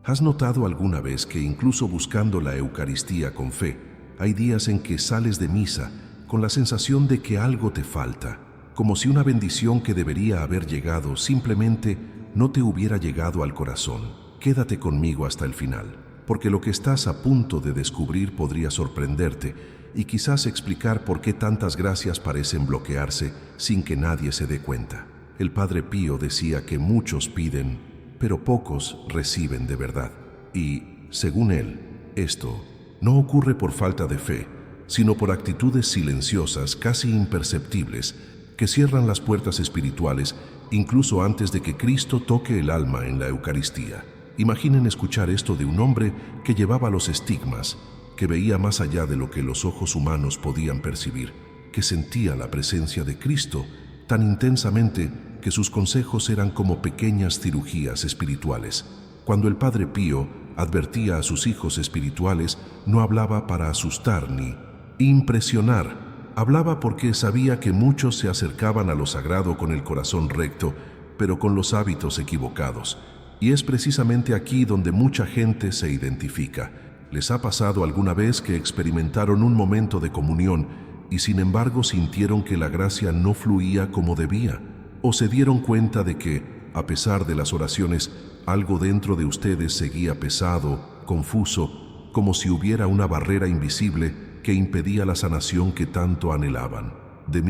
¿Has notado alguna vez que incluso buscando la Eucaristía con fe, hay días en que sales de misa con la sensación de que algo te falta, como si una bendición que debería haber llegado simplemente no te hubiera llegado al corazón? Quédate conmigo hasta el final, porque lo que estás a punto de descubrir podría sorprenderte y quizás explicar por qué tantas gracias parecen bloquearse sin que nadie se dé cuenta. El Padre Pío decía que muchos piden, pero pocos reciben de verdad. Y, según él, esto no ocurre por falta de fe, sino por actitudes silenciosas, casi imperceptibles, que cierran las puertas espirituales incluso antes de que Cristo toque el alma en la Eucaristía. Imaginen escuchar esto de un hombre que llevaba los estigmas, que veía más allá de lo que los ojos humanos podían percibir, que sentía la presencia de Cristo tan intensamente que sus consejos eran como pequeñas cirugías espirituales. Cuando el Padre Pío advertía a sus hijos espirituales, no hablaba para asustar ni impresionar, hablaba porque sabía que muchos se acercaban a lo sagrado con el corazón recto, pero con los hábitos equivocados. Y es precisamente aquí donde mucha gente se identifica. ¿Les ha pasado alguna vez que experimentaron un momento de comunión y sin embargo sintieron que la gracia no fluía como debía? ¿O se dieron cuenta de que, a pesar de las oraciones, algo dentro de ustedes seguía pesado, confuso, como si hubiera una barrera invisible que impedía la sanación que tanto anhelaban? De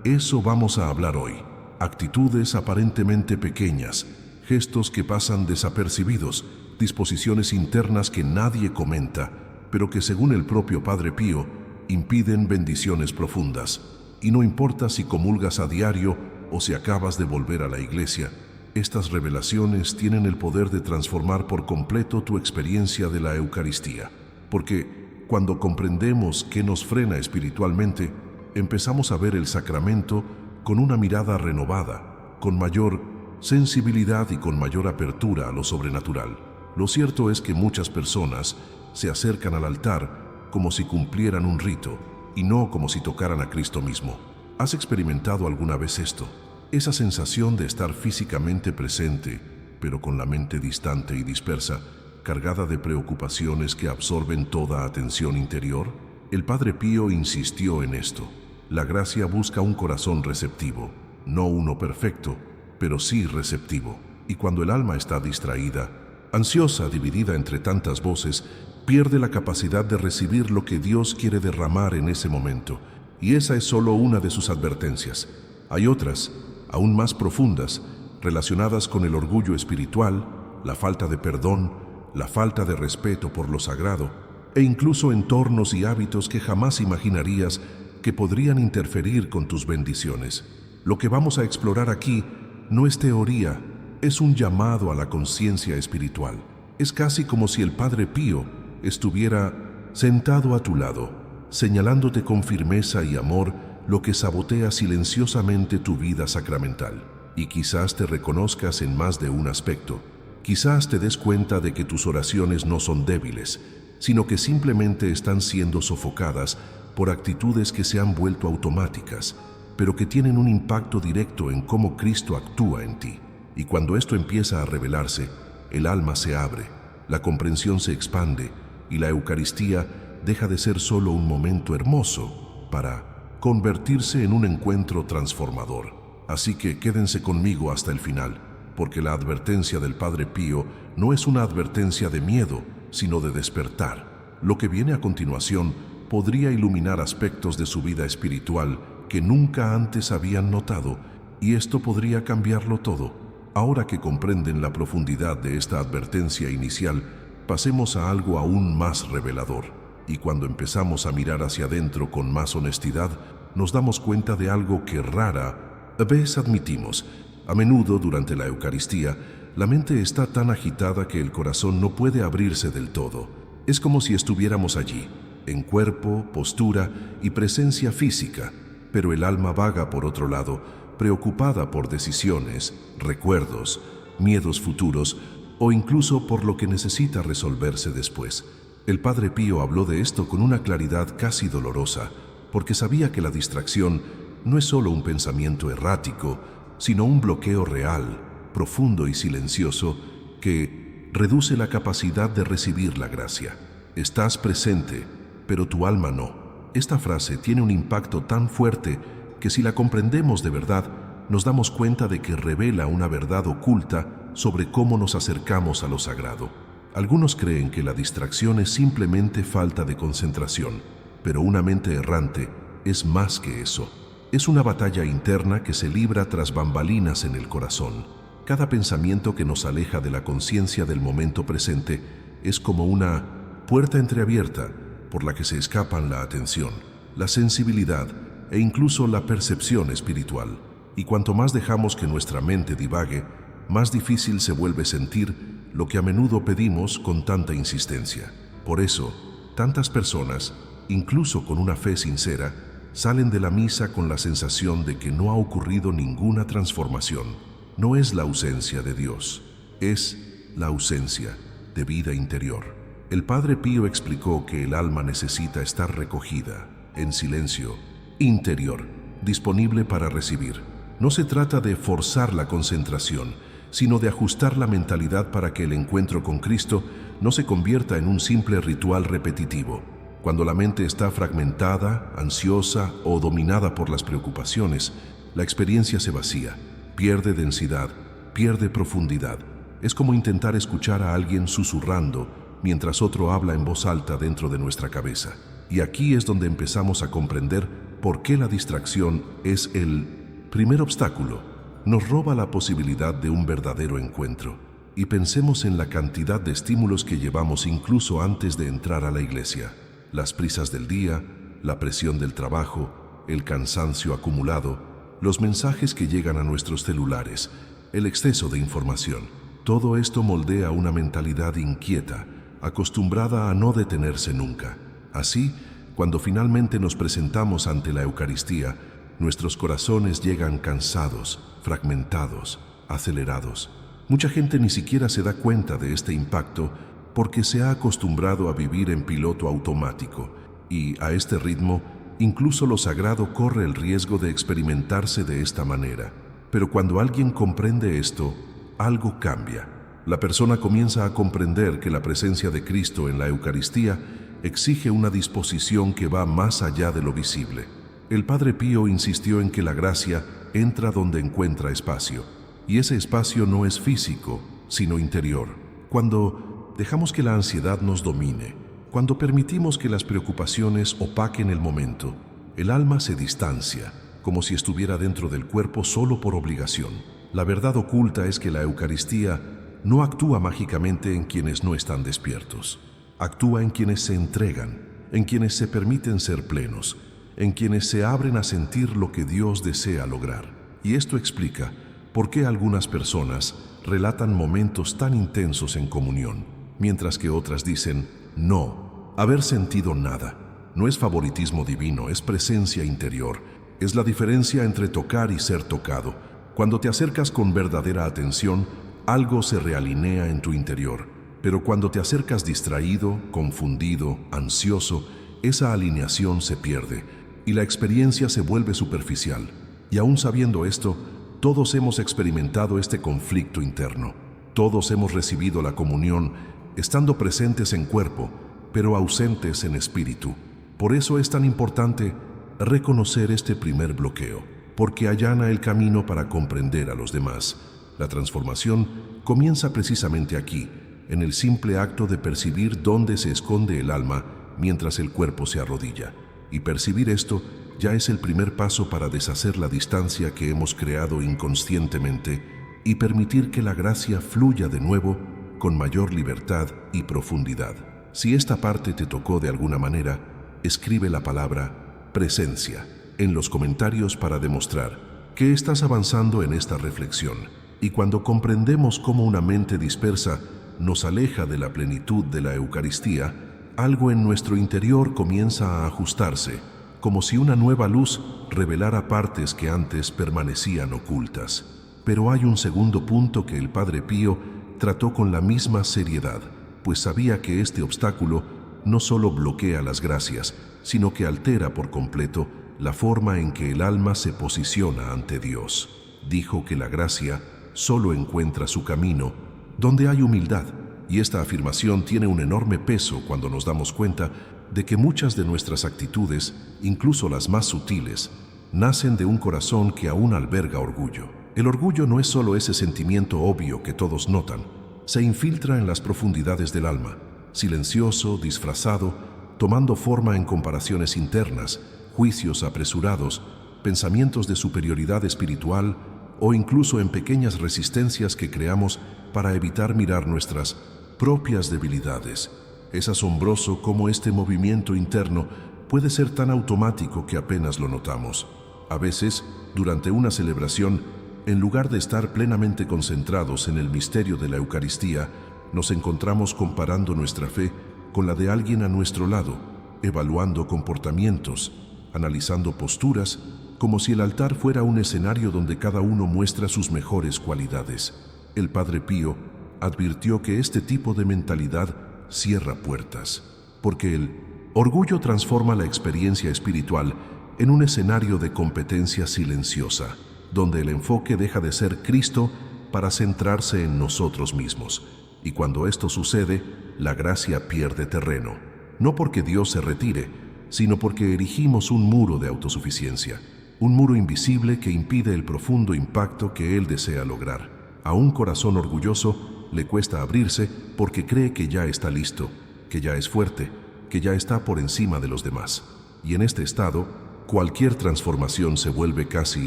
eso vamos a hablar hoy. Actitudes aparentemente pequeñas, gestos que pasan desapercibidos, disposiciones internas que nadie comenta, pero que según el propio Padre Pío, impiden bendiciones profundas. Y no importa si comulgas a diario o si acabas de volver a la iglesia, estas revelaciones tienen el poder de transformar por completo tu experiencia de la Eucaristía. Porque cuando comprendemos qué nos frena espiritualmente, empezamos a ver el sacramento con una mirada renovada, con mayor sensibilidad y con mayor apertura a lo sobrenatural. Lo cierto es que muchas personas se acercan al altar como si cumplieran un rito y no como si tocaran a Cristo mismo. ¿Has experimentado alguna vez esto? Esa sensación de estar físicamente presente, pero con la mente distante y dispersa, cargada de preocupaciones que absorben toda atención interior. El Padre Pío insistió en esto. La gracia busca un corazón receptivo, no uno perfecto, pero sí receptivo. Y cuando el alma está distraída, ansiosa, dividida entre tantas voces, pierde la capacidad de recibir lo que Dios quiere derramar en ese momento. Y esa es solo una de sus advertencias. Hay otras, aún más profundas, relacionadas con el orgullo espiritual, la falta de perdón, la falta de respeto por lo sagrado, e incluso entornos y hábitos que jamás imaginarías que podrían interferir con tus bendiciones. Lo que vamos a explorar aquí no es teoría, es un llamado a la conciencia espiritual. Es casi como si el Padre Pío estuviera sentado a tu lado, señalándote con firmeza y amor lo que sabotea silenciosamente tu vida sacramental. Y quizás te reconozcas en más de un aspecto. Quizás te des cuenta de que tus oraciones no son débiles, sino que simplemente están siendo sofocadas por actitudes que se han vuelto automáticas, pero que tienen un impacto directo en cómo Cristo actúa en ti. Y cuando esto empieza a revelarse, el alma se abre, la comprensión se expande y la Eucaristía deja de ser solo un momento hermoso para convertirse en un encuentro transformador. Así que quédense conmigo hasta el final, porque la advertencia del Padre Pío no es una advertencia de miedo, sino de despertar. Lo que viene a continuación podría iluminar aspectos de su vida espiritual que nunca antes habían notado, y esto podría cambiarlo todo. Ahora que comprenden la profundidad de esta advertencia inicial, pasemos a algo aún más revelador. Y cuando empezamos a mirar hacia adentro con más honestidad, nos damos cuenta de algo que rara vez admitimos. A menudo durante la Eucaristía, la mente está tan agitada que el corazón no puede abrirse del todo. Es como si estuviéramos allí, en cuerpo, postura y presencia física, pero el alma vaga por otro lado, preocupada por decisiones, recuerdos, miedos futuros o incluso por lo que necesita resolverse después. El Padre Pío habló de esto con una claridad casi dolorosa, porque sabía que la distracción no es solo un pensamiento errático, sino un bloqueo real, profundo y silencioso que reduce la capacidad de recibir la gracia. Estás presente, pero tu alma no. Esta frase tiene un impacto tan fuerte que si la comprendemos de verdad, nos damos cuenta de que revela una verdad oculta sobre cómo nos acercamos a lo sagrado. Algunos creen que la distracción es simplemente falta de concentración, pero una mente errante es más que eso. Es una batalla interna que se libra tras bambalinas en el corazón. Cada pensamiento que nos aleja de la conciencia del momento presente es como una puerta entreabierta por la que se escapan la atención, la sensibilidad e incluso la percepción espiritual. Y cuanto más dejamos que nuestra mente divague, más difícil se vuelve sentir lo que a menudo pedimos con tanta insistencia. Por eso, tantas personas, incluso con una fe sincera, salen de la misa con la sensación de que no ha ocurrido ninguna transformación. No es la ausencia de Dios, es la ausencia de vida interior. El Padre Pío explicó que el alma necesita estar recogida, en silencio, interior, disponible para recibir. No se trata de forzar la concentración, sino de ajustar la mentalidad para que el encuentro con Cristo no se convierta en un simple ritual repetitivo. Cuando la mente está fragmentada, ansiosa o dominada por las preocupaciones, la experiencia se vacía, pierde densidad, pierde profundidad. Es como intentar escuchar a alguien susurrando mientras otro habla en voz alta dentro de nuestra cabeza. Y aquí es donde empezamos a comprender por qué la distracción es el primer obstáculo. Nos roba la posibilidad de un verdadero encuentro. Y pensemos en la cantidad de estímulos que llevamos incluso antes de entrar a la iglesia. Las prisas del día, la presión del trabajo, el cansancio acumulado, los mensajes que llegan a nuestros celulares, el exceso de información. Todo esto moldea una mentalidad inquieta, acostumbrada a no detenerse nunca. Así, cuando finalmente nos presentamos ante la Eucaristía, nuestros corazones llegan cansados, fragmentados, acelerados. Mucha gente ni siquiera se da cuenta de este impacto porque se ha acostumbrado a vivir en piloto automático y a este ritmo, incluso lo sagrado corre el riesgo de experimentarse de esta manera. Pero cuando alguien comprende esto, algo cambia. La persona comienza a comprender que la presencia de Cristo en la Eucaristía exige una disposición que va más allá de lo visible. El Padre Pío insistió en que la gracia entra donde encuentra espacio, y ese espacio no es físico, sino interior. Cuando dejamos que la ansiedad nos domine, cuando permitimos que las preocupaciones opaquen el momento, el alma se distancia, como si estuviera dentro del cuerpo solo por obligación. La verdad oculta es que la Eucaristía no actúa mágicamente en quienes no están despiertos. Actúa en quienes se entregan, en quienes se permiten ser plenos, en quienes se abren a sentir lo que Dios desea lograr. Y esto explica por qué algunas personas relatan momentos tan intensos en comunión, mientras que otras dicen, no, haber sentido nada. No es favoritismo divino, es presencia interior. Es la diferencia entre tocar y ser tocado. Cuando te acercas con verdadera atención, algo se realinea en tu interior. Pero cuando te acercas distraído, confundido, ansioso, esa alineación se pierde y la experiencia se vuelve superficial. Y aún sabiendo esto, todos hemos experimentado este conflicto interno. Todos hemos recibido la comunión, estando presentes en cuerpo, pero ausentes en espíritu. Por eso es tan importante reconocer este primer bloqueo, porque allana el camino para comprender a los demás. La transformación comienza precisamente aquí, en el simple acto de percibir dónde se esconde el alma mientras el cuerpo se arrodilla. Y percibir esto ya es el primer paso para deshacer la distancia que hemos creado inconscientemente y permitir que la gracia fluya de nuevo con mayor libertad y profundidad. Si esta parte te tocó de alguna manera, escribe la palabra presencia en los comentarios para demostrar que estás avanzando en esta reflexión. Y cuando comprendemos cómo una mente dispersa nos aleja de la plenitud de la Eucaristía, algo en nuestro interior comienza a ajustarse, como si una nueva luz revelara partes que antes permanecían ocultas. Pero hay un segundo punto que el Padre Pío trató con la misma seriedad, pues sabía que este obstáculo no solo bloquea las gracias, sino que altera por completo la forma en que el alma se posiciona ante Dios. Dijo que la gracia solo encuentra su camino donde hay humildad, y esta afirmación tiene un enorme peso cuando nos damos cuenta de que muchas de nuestras actitudes, incluso las más sutiles, nacen de un corazón que aún alberga orgullo. El orgullo no es solo ese sentimiento obvio que todos notan, se infiltra en las profundidades del alma, silencioso, disfrazado, tomando forma en comparaciones internas, juicios apresurados, pensamientos de superioridad espiritual o incluso en pequeñas resistencias que creamos para evitar mirar nuestras propias debilidades. Es asombroso cómo este movimiento interno puede ser tan automático que apenas lo notamos. A veces, durante una celebración, en lugar de estar plenamente concentrados en el misterio de la Eucaristía, nos encontramos comparando nuestra fe con la de alguien a nuestro lado, evaluando comportamientos, analizando posturas, como si el altar fuera un escenario donde cada uno muestra sus mejores cualidades. El Padre Pío advirtió que este tipo de mentalidad cierra puertas, porque el orgullo transforma la experiencia espiritual en un escenario de competencia silenciosa, donde el enfoque deja de ser Cristo para centrarse en nosotros mismos. Y cuando esto sucede, la gracia pierde terreno, no porque Dios se retire, sino porque erigimos un muro de autosuficiencia, un muro invisible que impide el profundo impacto que Él desea lograr. A un corazón orgulloso le cuesta abrirse porque cree que ya está listo, que ya es fuerte, que ya está por encima de los demás. Y en este estado, cualquier transformación se vuelve casi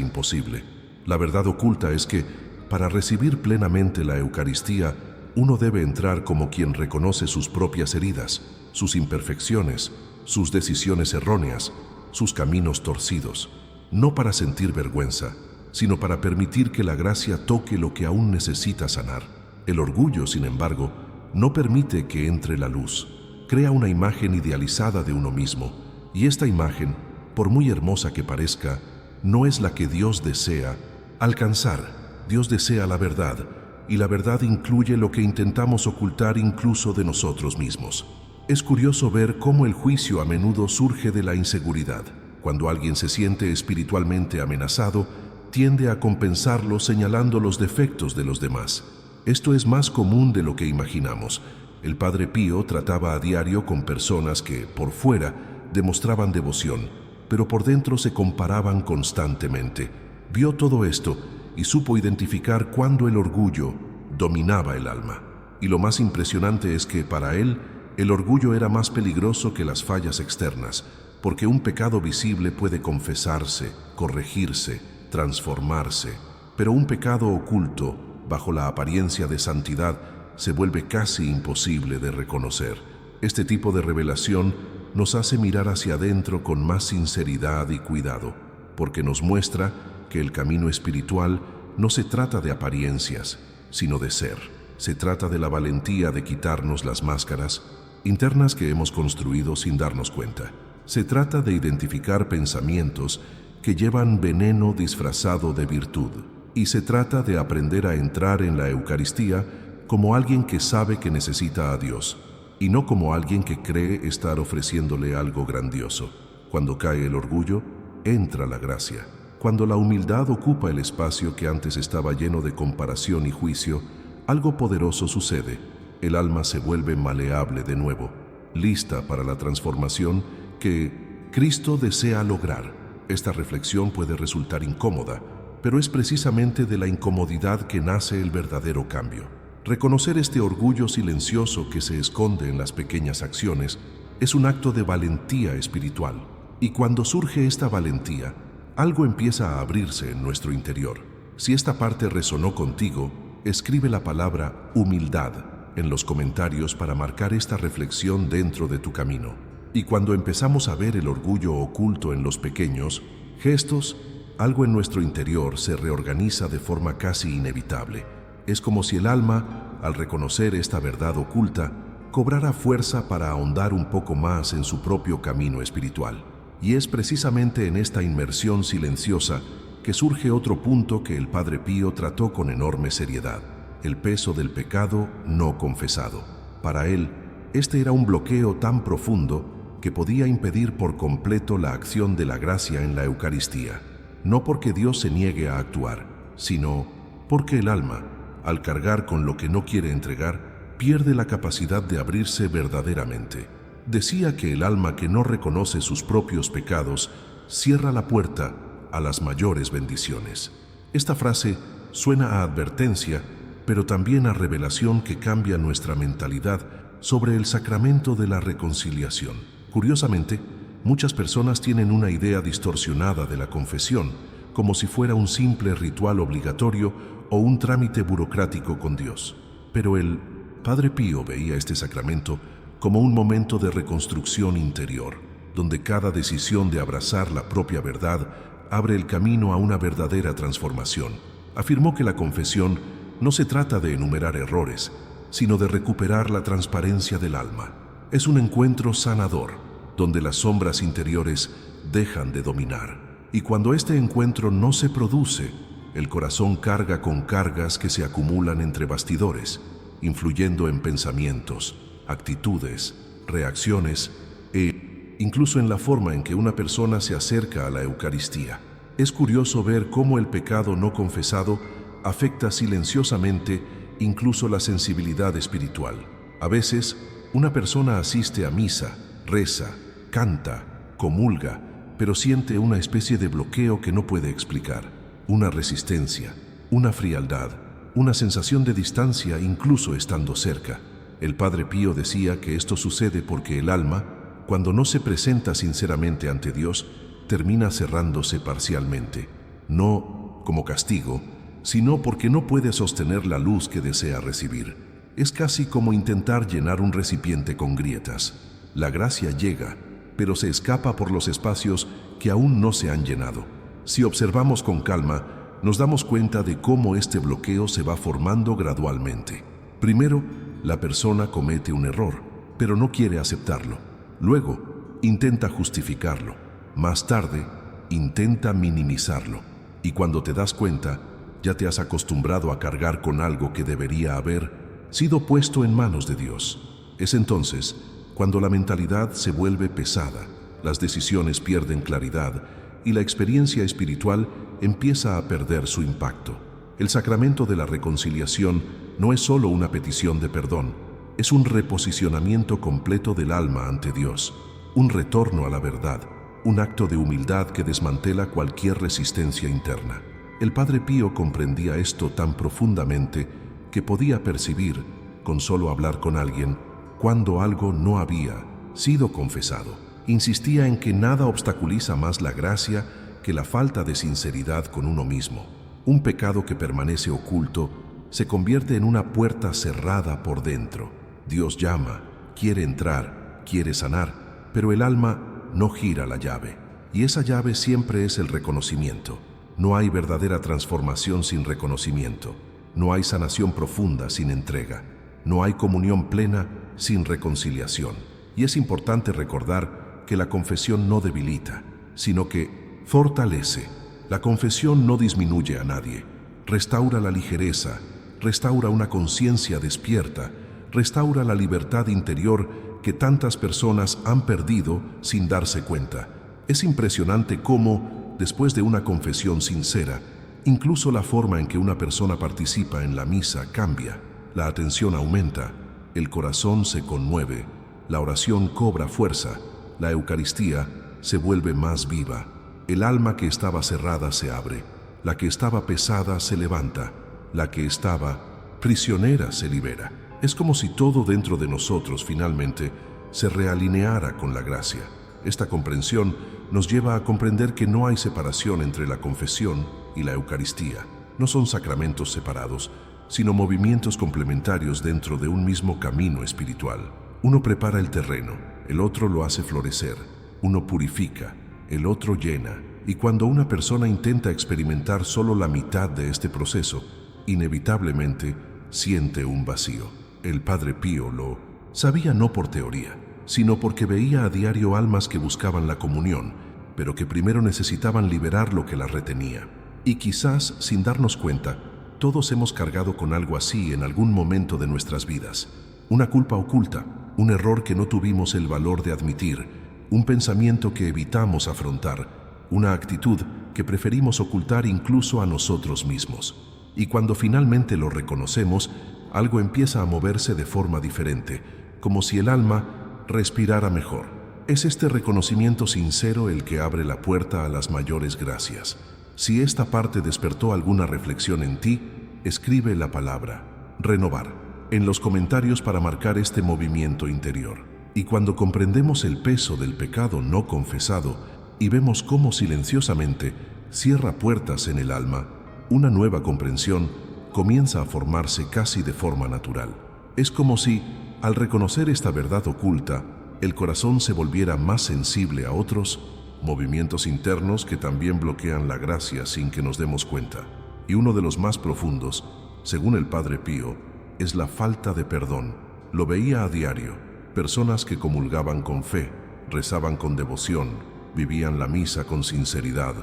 imposible. La verdad oculta es que, para recibir plenamente la Eucaristía, uno debe entrar como quien reconoce sus propias heridas, sus imperfecciones, sus decisiones erróneas, sus caminos torcidos, no para sentir vergüenza, sino para permitir que la gracia toque lo que aún necesita sanar. El orgullo, sin embargo, no permite que entre la luz. Crea una imagen idealizada de uno mismo, y esta imagen, por muy hermosa que parezca, no es la que Dios desea alcanzar. Dios desea la verdad, y la verdad incluye lo que intentamos ocultar incluso de nosotros mismos. Es curioso ver cómo el juicio a menudo surge de la inseguridad. Cuando alguien se siente espiritualmente amenazado, tiende a compensarlo señalando los defectos de los demás. Esto es más común de lo que imaginamos. El Padre Pío trataba a diario con personas que, por fuera, demostraban devoción, pero por dentro se comparaban constantemente. Vio todo esto y supo identificar cuándo el orgullo dominaba el alma. Y lo más impresionante es que, para él, el orgullo era más peligroso que las fallas externas, porque un pecado visible puede confesarse, corregirse, transformarse, pero un pecado oculto, bajo la apariencia de santidad, se vuelve casi imposible de reconocer. Este tipo de revelación nos hace mirar hacia adentro con más sinceridad y cuidado, porque nos muestra que el camino espiritual no se trata de apariencias, sino de ser. Se trata de la valentía de quitarnos las máscaras internas que hemos construido sin darnos cuenta. Se trata de identificar pensamientos que llevan veneno disfrazado de virtud. Y se trata de aprender a entrar en la Eucaristía como alguien que sabe que necesita a Dios, y no como alguien que cree estar ofreciéndole algo grandioso. Cuando cae el orgullo, entra la gracia. Cuando la humildad ocupa el espacio que antes estaba lleno de comparación y juicio, algo poderoso sucede. El alma se vuelve maleable de nuevo, lista para la transformación que Cristo desea lograr. Esta reflexión puede resultar incómoda, pero es precisamente de la incomodidad que nace el verdadero cambio. Reconocer este orgullo silencioso que se esconde en las pequeñas acciones es un acto de valentía espiritual. Y cuando surge esta valentía, algo empieza a abrirse en nuestro interior. Si esta parte resonó contigo, escribe la palabra humildad en los comentarios para marcar esta reflexión dentro de tu camino. Y cuando empezamos a ver el orgullo oculto en los pequeños gestos, algo en nuestro interior se reorganiza de forma casi inevitable. Es como si el alma, al reconocer esta verdad oculta, cobrara fuerza para ahondar un poco más en su propio camino espiritual. Y es precisamente en esta inmersión silenciosa que surge otro punto que el Padre Pío trató con enorme seriedad: el peso del pecado no confesado. Para él, este era un bloqueo tan profundo que podía impedir por completo la acción de la gracia en la Eucaristía. No porque Dios se niegue a actuar, sino porque el alma, al cargar con lo que no quiere entregar, pierde la capacidad de abrirse verdaderamente. Decía que el alma que no reconoce sus propios pecados cierra la puerta a las mayores bendiciones. Esta frase suena a advertencia, pero también a revelación que cambia nuestra mentalidad sobre el sacramento de la reconciliación. Curiosamente, muchas personas tienen una idea distorsionada de la confesión, como si fuera un simple ritual obligatorio o un trámite burocrático con Dios. Pero el Padre Pío veía este sacramento como un momento de reconstrucción interior, donde cada decisión de abrazar la propia verdad abre el camino a una verdadera transformación. Afirmó que la confesión no se trata de enumerar errores, sino de recuperar la transparencia del alma. Es un encuentro sanador, donde las sombras interiores dejan de dominar. Y cuando este encuentro no se produce, el corazón carga con cargas que se acumulan entre bastidores, influyendo en pensamientos, actitudes, reacciones e incluso en la forma en que una persona se acerca a la Eucaristía. Es curioso ver cómo el pecado no confesado afecta silenciosamente incluso la sensibilidad espiritual. A veces, una persona asiste a misa, reza, canta, comulga, pero siente una especie de bloqueo que no puede explicar, una resistencia, una frialdad, una sensación de distancia incluso estando cerca. El Padre Pío decía que esto sucede porque el alma, cuando no se presenta sinceramente ante Dios, termina cerrándose parcialmente, no como castigo, sino porque no puede sostener la luz que desea recibir. Es casi como intentar llenar un recipiente con grietas. La gracia llega, pero se escapa por los espacios que aún no se han llenado. Si observamos con calma, nos damos cuenta de cómo este bloqueo se va formando gradualmente. Primero, la persona comete un error, pero no quiere aceptarlo. Luego, intenta justificarlo. Más tarde, intenta minimizarlo. Y cuando te das cuenta, ya te has acostumbrado a cargar con algo que debería haber sido puesto en manos de Dios. Es entonces cuando la mentalidad se vuelve pesada, las decisiones pierden claridad y la experiencia espiritual empieza a perder su impacto. El sacramento de la reconciliación no es solo una petición de perdón, es un reposicionamiento completo del alma ante Dios, un retorno a la verdad, un acto de humildad que desmantela cualquier resistencia interna. El Padre Pío comprendía esto tan profundamente que podía percibir, con solo hablar con alguien, cuando algo no había sido confesado. Insistía en que nada obstaculiza más la gracia que la falta de sinceridad con uno mismo. Un pecado que permanece oculto se convierte en una puerta cerrada por dentro. Dios llama, quiere entrar, quiere sanar, pero el alma no gira la llave. Y esa llave siempre es el reconocimiento. No hay verdadera transformación sin reconocimiento. No hay sanación profunda sin entrega. No hay comunión plena sin reconciliación. Y es importante recordar que la confesión no debilita, sino que fortalece. La confesión no disminuye a nadie. Restaura la ligereza, restaura una conciencia despierta, restaura la libertad interior que tantas personas han perdido sin darse cuenta. Es impresionante cómo, después de una confesión sincera, incluso la forma en que una persona participa en la misa cambia. La atención aumenta, el corazón se conmueve, la oración cobra fuerza, la Eucaristía se vuelve más viva. El alma que estaba cerrada se abre, la que estaba pesada se levanta, la que estaba prisionera se libera. Es como si todo dentro de nosotros finalmente se realineara con la gracia. Esta comprensión nos lleva a comprender que no hay separación entre la confesión y la Eucaristía. No son sacramentos separados, sino movimientos complementarios dentro de un mismo camino espiritual. Uno prepara el terreno, el otro lo hace florecer. Uno purifica, el otro llena. Y cuando una persona intenta experimentar solo la mitad de este proceso, inevitablemente siente un vacío. El Padre Pío lo sabía no por teoría, sino porque veía a diario almas que buscaban la comunión, pero que primero necesitaban liberar lo que las retenía. Y quizás, sin darnos cuenta, todos hemos cargado con algo así en algún momento de nuestras vidas. Una culpa oculta, un error que no tuvimos el valor de admitir, un pensamiento que evitamos afrontar, una actitud que preferimos ocultar incluso a nosotros mismos. Y cuando finalmente lo reconocemos, algo empieza a moverse de forma diferente, como si el alma respirara mejor. Es este reconocimiento sincero el que abre la puerta a las mayores gracias. Si esta parte despertó alguna reflexión en ti, escribe la palabra renovar en los comentarios para marcar este movimiento interior. Y cuando comprendemos el peso del pecado no confesado y vemos cómo silenciosamente cierra puertas en el alma, una nueva comprensión comienza a formarse casi de forma natural. Es como si, al reconocer esta verdad oculta, el corazón se volviera más sensible a otros movimientos internos que también bloquean la gracia sin que nos demos cuenta. Y uno de los más profundos, según el Padre Pío, es la falta de perdón. Lo veía a diario. Personas que comulgaban con fe, rezaban con devoción, vivían la misa con sinceridad,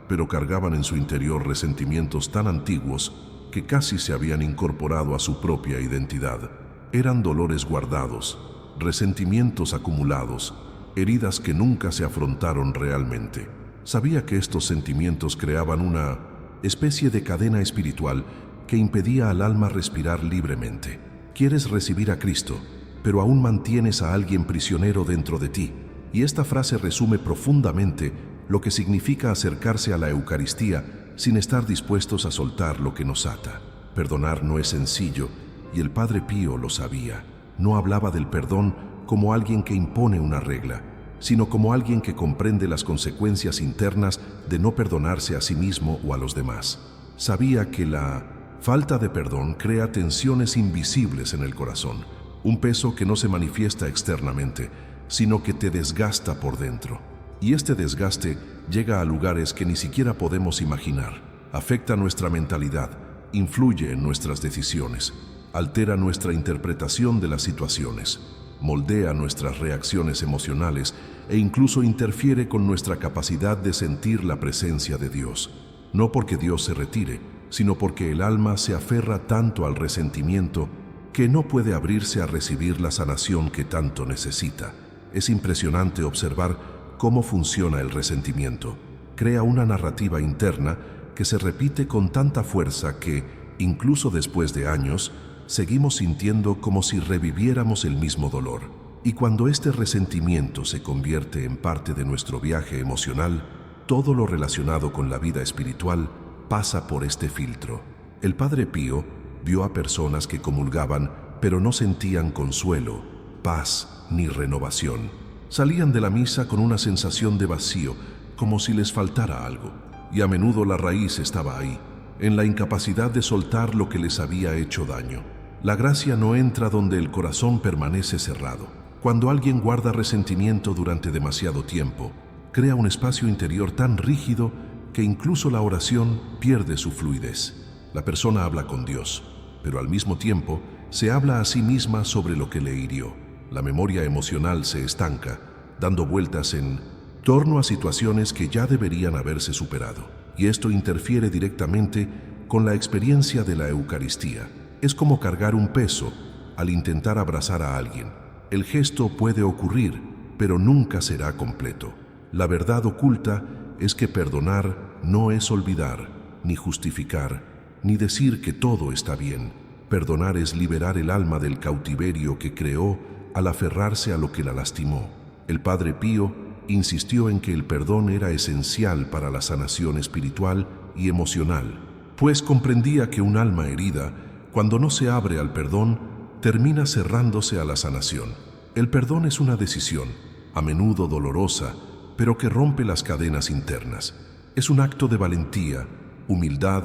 pero cargaban en su interior resentimientos tan antiguos que casi se habían incorporado a su propia identidad. Eran dolores guardados, resentimientos acumulados, heridas que nunca se afrontaron realmente. Sabía que estos sentimientos creaban una especie de cadena espiritual que impedía al alma respirar libremente. Quieres recibir a Cristo, pero aún mantienes a alguien prisionero dentro de ti. Y esta frase resume profundamente lo que significa acercarse a la Eucaristía sin estar dispuestos a soltar lo que nos ata. Perdonar no es sencillo, y el Padre Pío lo sabía. No hablaba del perdón como alguien que impone una regla, sino como alguien que comprende las consecuencias internas de no perdonarse a sí mismo o a los demás. Sabía que la falta de perdón crea tensiones invisibles en el corazón, un peso que no se manifiesta externamente, sino que te desgasta por dentro. Y este desgaste llega a lugares que ni siquiera podemos imaginar. Afecta nuestra mentalidad, influye en nuestras decisiones, altera nuestra interpretación de las situaciones, moldea nuestras reacciones emocionales e incluso interfiere con nuestra capacidad de sentir la presencia de Dios. No porque Dios se retire, sino porque el alma se aferra tanto al resentimiento que no puede abrirse a recibir la sanación que tanto necesita. Es impresionante observar cómo funciona el resentimiento. Crea una narrativa interna que se repite con tanta fuerza que, incluso después de años, seguimos sintiendo como si reviviéramos el mismo dolor. Y cuando este resentimiento se convierte en parte de nuestro viaje emocional, todo lo relacionado con la vida espiritual pasa por este filtro. El Padre Pío vio a personas que comulgaban, pero no sentían consuelo, paz ni renovación. Salían de la misa con una sensación de vacío, como si les faltara algo. Y a menudo la raíz estaba ahí, en la incapacidad de soltar lo que les había hecho daño. La gracia no entra donde el corazón permanece cerrado. Cuando alguien guarda resentimiento durante demasiado tiempo, crea un espacio interior tan rígido que incluso la oración pierde su fluidez. La persona habla con Dios, pero al mismo tiempo se habla a sí misma sobre lo que le hirió. La memoria emocional se estanca, dando vueltas en torno a situaciones que ya deberían haberse superado. Y esto interfiere directamente con la experiencia de la Eucaristía. Es como cargar un peso al intentar abrazar a alguien. El gesto puede ocurrir, pero nunca será completo. La verdad oculta es que perdonar no es olvidar, ni justificar, ni decir que todo está bien. Perdonar es liberar el alma del cautiverio que creó al aferrarse a lo que la lastimó. El Padre Pío insistió en que el perdón era esencial para la sanación espiritual y emocional, pues comprendía que un alma herida, cuando no se abre al perdón, termina cerrándose a la sanación. El perdón es una decisión, a menudo dolorosa, pero que rompe las cadenas internas. Es un acto de valentía, humildad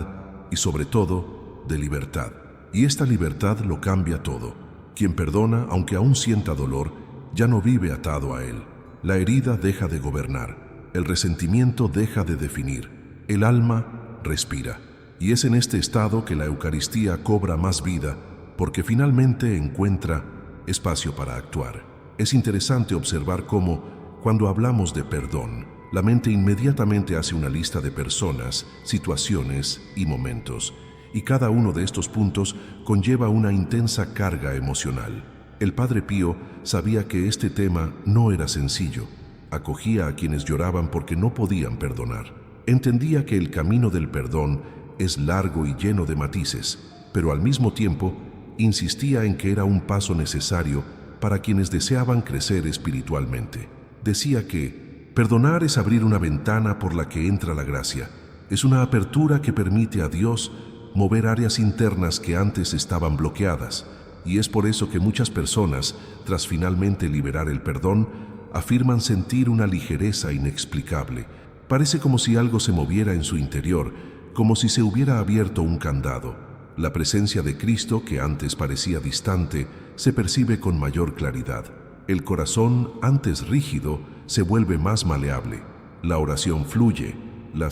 y, sobre todo, de libertad. Y esta libertad lo cambia todo. Quien perdona, aunque aún sienta dolor, ya no vive atado a él. La herida deja de gobernar, el resentimiento deja de definir, el alma respira. Y es en este estado que la Eucaristía cobra más vida, porque finalmente encuentra espacio para actuar. Es interesante observar cómo, cuando hablamos de perdón, la mente inmediatamente hace una lista de personas, situaciones y momentos. Y cada uno de estos puntos conlleva una intensa carga emocional. El Padre Pío sabía que este tema no era sencillo. Acogía a quienes lloraban porque no podían perdonar. Entendía que el camino del perdón es largo y lleno de matices, pero al mismo tiempo insistía en que era un paso necesario para quienes deseaban crecer espiritualmente. Decía que perdonar es abrir una ventana por la que entra la gracia. Es una apertura que permite a Dios mover áreas internas que antes estaban bloqueadas. Y es por eso que muchas personas, tras finalmente liberar el perdón, afirman sentir una ligereza inexplicable. Parece como si algo se moviera en su interior, como si se hubiera abierto un candado. La presencia de Cristo, que antes parecía distante, se percibe con mayor claridad. El corazón, antes rígido, se vuelve más maleable. La oración fluye. La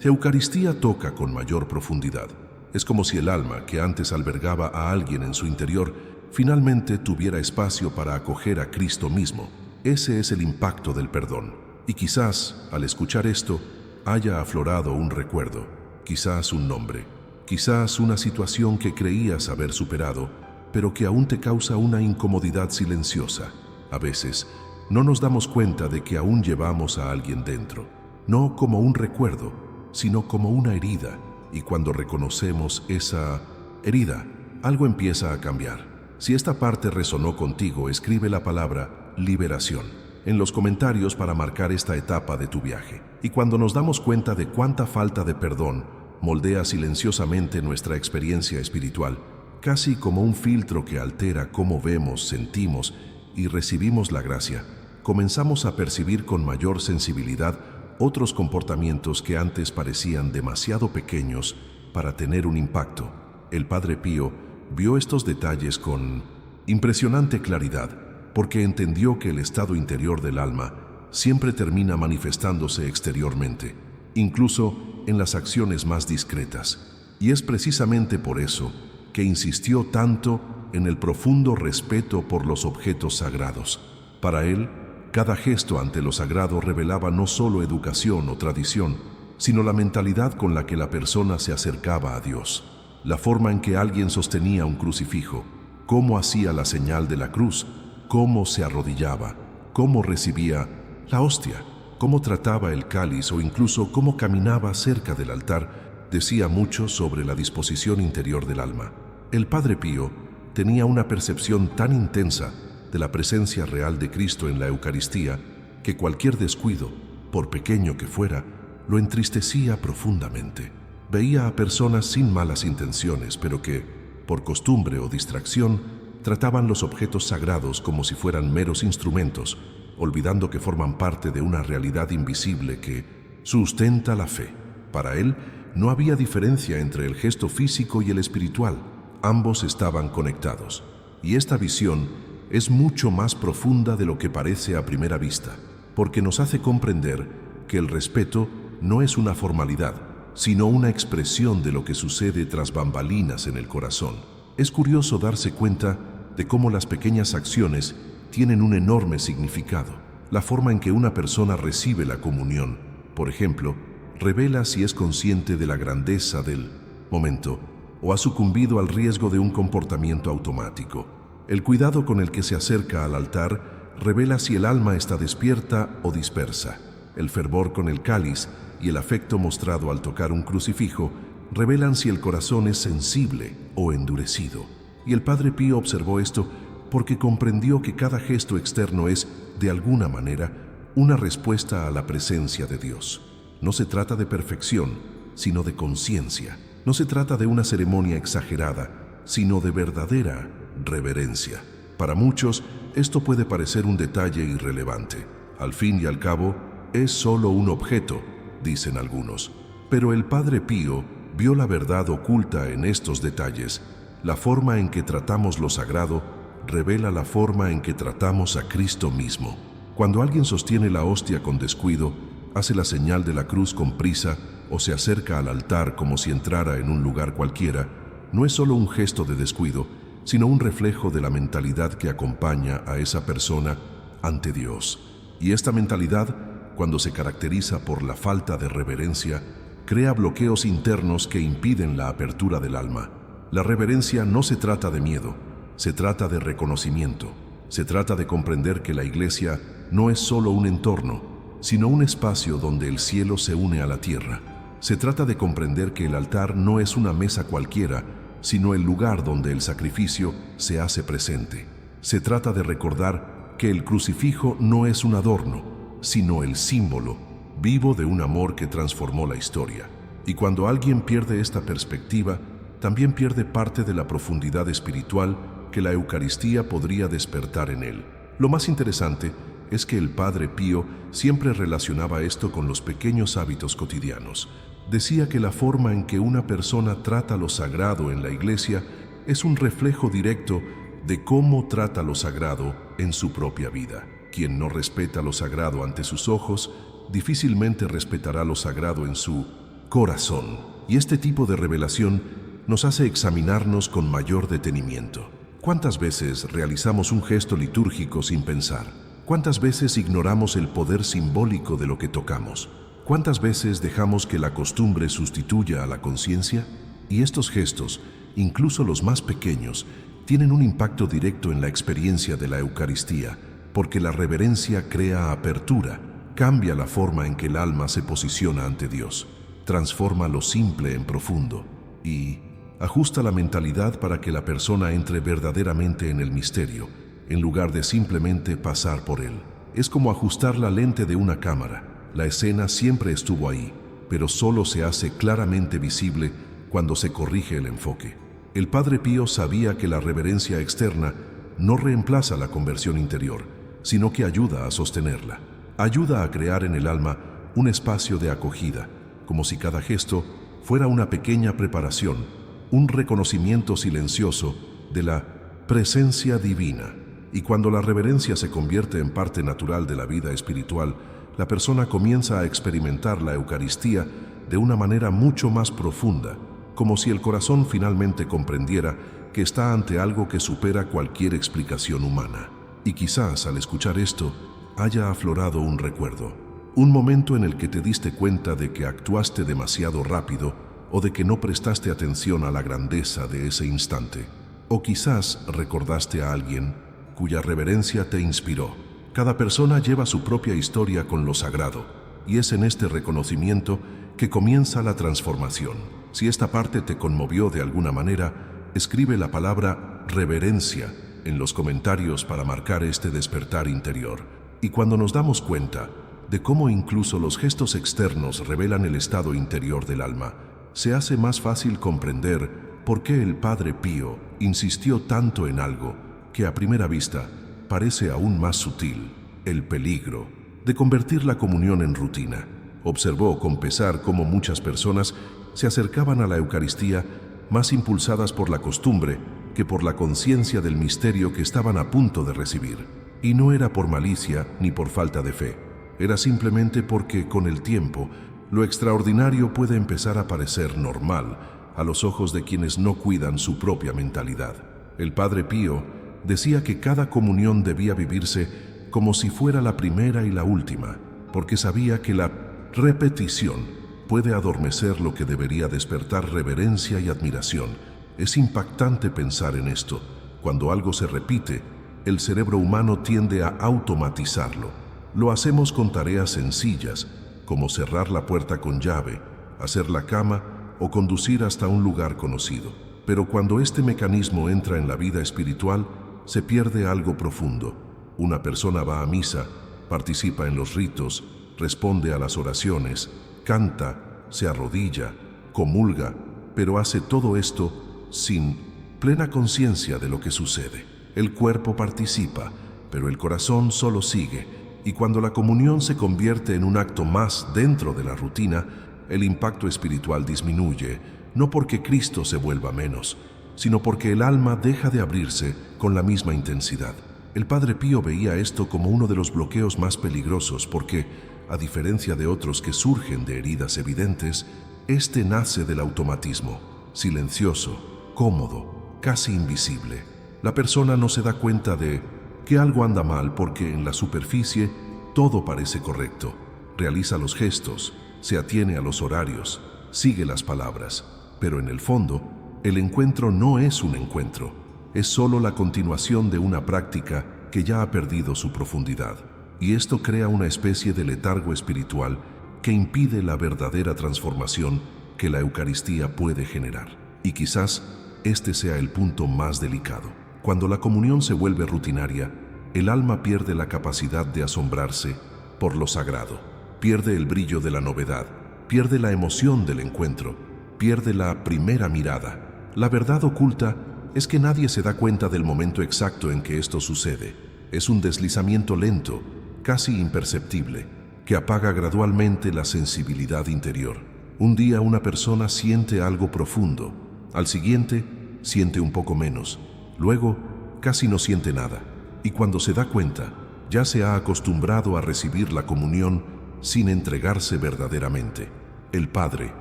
Eucaristía toca con mayor profundidad. Es como si el alma, que antes albergaba a alguien en su interior, finalmente tuviera espacio para acoger a Cristo mismo. Ese es el impacto del perdón. Y quizás, al escuchar esto, haya aflorado un recuerdo, quizás un nombre, quizás una situación que creías haber superado, pero que aún te causa una incomodidad silenciosa. A veces, no nos damos cuenta de que aún llevamos a alguien dentro, no como un recuerdo, sino como una herida, y cuando reconocemos esa herida, algo empieza a cambiar. Si esta parte resonó contigo, escribe la palabra liberación en los comentarios para marcar esta etapa de tu viaje. Y cuando nos damos cuenta de cuánta falta de perdón moldea silenciosamente nuestra experiencia espiritual, casi como un filtro que altera cómo vemos, sentimos y recibimos la gracia, comenzamos a percibir con mayor sensibilidad otros comportamientos que antes parecían demasiado pequeños para tener un impacto. El Padre Pío vio estos detalles con impresionante claridad, porque entendió que el estado interior del alma siempre termina manifestándose exteriormente, incluso en las acciones más discretas. Y es precisamente por eso que insistió tanto en el profundo respeto por los objetos sagrados. Para él, cada gesto ante lo sagrado revelaba no solo educación o tradición, sino la mentalidad con la que la persona se acercaba a Dios. La forma en que alguien sostenía un crucifijo, cómo hacía la señal de la cruz, cómo se arrodillaba, cómo recibía la hostia, cómo trataba el cáliz o incluso cómo caminaba cerca del altar, decía mucho sobre la disposición interior del alma. El Padre Pío tenía una percepción tan intensa de la presencia real de Cristo en la Eucaristía que cualquier descuido, por pequeño que fuera, lo entristecía profundamente. Veía a personas sin malas intenciones, pero que, por costumbre o distracción, trataban los objetos sagrados como si fueran meros instrumentos, olvidando que forman parte de una realidad invisible que sustenta la fe. Para él, no había diferencia entre el gesto físico y el espiritual. Ambos estaban conectados. Y esta visión es mucho más profunda de lo que parece a primera vista, porque nos hace comprender que el respeto no es una formalidad, sino una expresión de lo que sucede tras bambalinas en el corazón. Es curioso darse cuenta de cómo las pequeñas acciones tienen un enorme significado. La forma en que una persona recibe la comunión, por ejemplo, revela si es consciente de la grandeza del momento o ha sucumbido al riesgo de un comportamiento automático. El cuidado con el que se acerca al altar revela si el alma está despierta o dispersa. El fervor con el cáliz y el afecto mostrado al tocar un crucifijo revelan si el corazón es sensible o endurecido. Y el Padre Pío observó esto porque comprendió que cada gesto externo es, de alguna manera, una respuesta a la presencia de Dios. No se trata de perfección, sino de conciencia. No se trata de una ceremonia exagerada, sino de verdadera reverencia. Para muchos, esto puede parecer un detalle irrelevante. Al fin y al cabo, es solo un objeto, dicen algunos. Pero el Padre Pío vio la verdad oculta en estos detalles. La forma en que tratamos lo sagrado revela la forma en que tratamos a Cristo mismo. Cuando alguien sostiene la hostia con descuido, hace la señal de la cruz con prisa o se acerca al altar como si entrara en un lugar cualquiera, no es solo un gesto de descuido, sino un reflejo de la mentalidad que acompaña a esa persona ante Dios. Y esta mentalidad, cuando se caracteriza por la falta de reverencia, crea bloqueos internos que impiden la apertura del alma. La reverencia no se trata de miedo, se trata de reconocimiento. Se trata de comprender que la iglesia no es solo un entorno, sino un espacio donde el cielo se une a la tierra. Se trata de comprender que el altar no es una mesa cualquiera, sino el lugar donde el sacrificio se hace presente. Se trata de recordar que el crucifijo no es un adorno, sino el símbolo vivo de un amor que transformó la historia. Y cuando alguien pierde esta perspectiva, también pierde parte de la profundidad espiritual que la Eucaristía podría despertar en él. Lo más interesante es que el Padre Pío siempre relacionaba esto con los pequeños hábitos cotidianos. Decía que la forma en que una persona trata lo sagrado en la iglesia es un reflejo directo de cómo trata lo sagrado en su propia vida. Quien no respeta lo sagrado ante sus ojos, difícilmente respetará lo sagrado en su corazón. Y este tipo de revelación nos hace examinarnos con mayor detenimiento. ¿Cuántas veces realizamos un gesto litúrgico sin pensar? ¿Cuántas veces ignoramos el poder simbólico de lo que tocamos? ¿Cuántas veces dejamos que la costumbre sustituya a la conciencia? Y estos gestos, incluso los más pequeños, tienen un impacto directo en la experiencia de la Eucaristía, porque la reverencia crea apertura, cambia la forma en que el alma se posiciona ante Dios, transforma lo simple en profundo y ajusta la mentalidad para que la persona entre verdaderamente en el misterio, en lugar de simplemente pasar por él. Es como ajustar la lente de una cámara. La escena siempre estuvo ahí, pero solo se hace claramente visible cuando se corrige el enfoque. El Padre Pío sabía que la reverencia externa no reemplaza la conversión interior, sino que ayuda a sostenerla. Ayuda a crear en el alma un espacio de acogida, como si cada gesto fuera una pequeña preparación, un reconocimiento silencioso de la presencia divina. Y cuando la reverencia se convierte en parte natural de la vida espiritual, la persona comienza a experimentar la Eucaristía de una manera mucho más profunda, como si el corazón finalmente comprendiera que está ante algo que supera cualquier explicación humana. Y quizás al escuchar esto haya aflorado un recuerdo, un momento en el que te diste cuenta de que actuaste demasiado rápido o de que no prestaste atención a la grandeza de ese instante. O quizás recordaste a alguien cuya reverencia te inspiró. Cada persona lleva su propia historia con lo sagrado, y es en este reconocimiento que comienza la transformación. Si esta parte te conmovió de alguna manera, escribe la palabra reverencia en los comentarios para marcar este despertar interior. Y cuando nos damos cuenta de cómo incluso los gestos externos revelan el estado interior del alma, se hace más fácil comprender por qué el Padre Pío insistió tanto en algo que a primera vista parece aún más sutil: el peligro de convertir la comunión en rutina. Observó con pesar cómo muchas personas se acercaban a la Eucaristía más impulsadas por la costumbre que por la conciencia del misterio que estaban a punto de recibir. Y no era por malicia ni por falta de fe, era simplemente porque con el tiempo lo extraordinario puede empezar a parecer normal a los ojos de quienes no cuidan su propia mentalidad. El Padre Pío decía que cada comunión debía vivirse como si fuera la primera y la última, porque sabía que la repetición puede adormecer lo que debería despertar reverencia y admiración. Es impactante pensar en esto. Cuando algo se repite, el cerebro humano tiende a automatizarlo. Lo hacemos con tareas sencillas, como cerrar la puerta con llave, hacer la cama o conducir hasta un lugar conocido. Pero cuando este mecanismo entra en la vida espiritual, se pierde algo profundo. Una persona va a misa, participa en los ritos, responde a las oraciones, canta, se arrodilla, comulga, pero hace todo esto sin plena conciencia de lo que sucede. El cuerpo participa, pero el corazón solo sigue, y cuando la comunión se convierte en un acto más dentro de la rutina, el impacto espiritual disminuye, no porque Cristo se vuelva menos, sino porque el alma deja de abrirse con la misma intensidad. El Padre Pío veía esto como uno de los bloqueos más peligrosos porque, a diferencia de otros que surgen de heridas evidentes, este nace del automatismo, silencioso, cómodo, casi invisible. La persona no se da cuenta de que algo anda mal porque en la superficie todo parece correcto. Realiza los gestos, se atiene a los horarios, sigue las palabras, pero en el fondo, el encuentro no es un encuentro, es solo la continuación de una práctica que ya ha perdido su profundidad. Y esto crea una especie de letargo espiritual que impide la verdadera transformación que la Eucaristía puede generar. Y quizás este sea el punto más delicado. Cuando la comunión se vuelve rutinaria, el alma pierde la capacidad de asombrarse por lo sagrado, pierde el brillo de la novedad, pierde la emoción del encuentro, pierde la primera mirada. La verdad oculta es que nadie se da cuenta del momento exacto en que esto sucede. Es un deslizamiento lento, casi imperceptible, que apaga gradualmente la sensibilidad interior. Un día una persona siente algo profundo, al siguiente siente un poco menos, luego casi no siente nada, y cuando se da cuenta, ya se ha acostumbrado a recibir la comunión sin entregarse verdaderamente. El Padre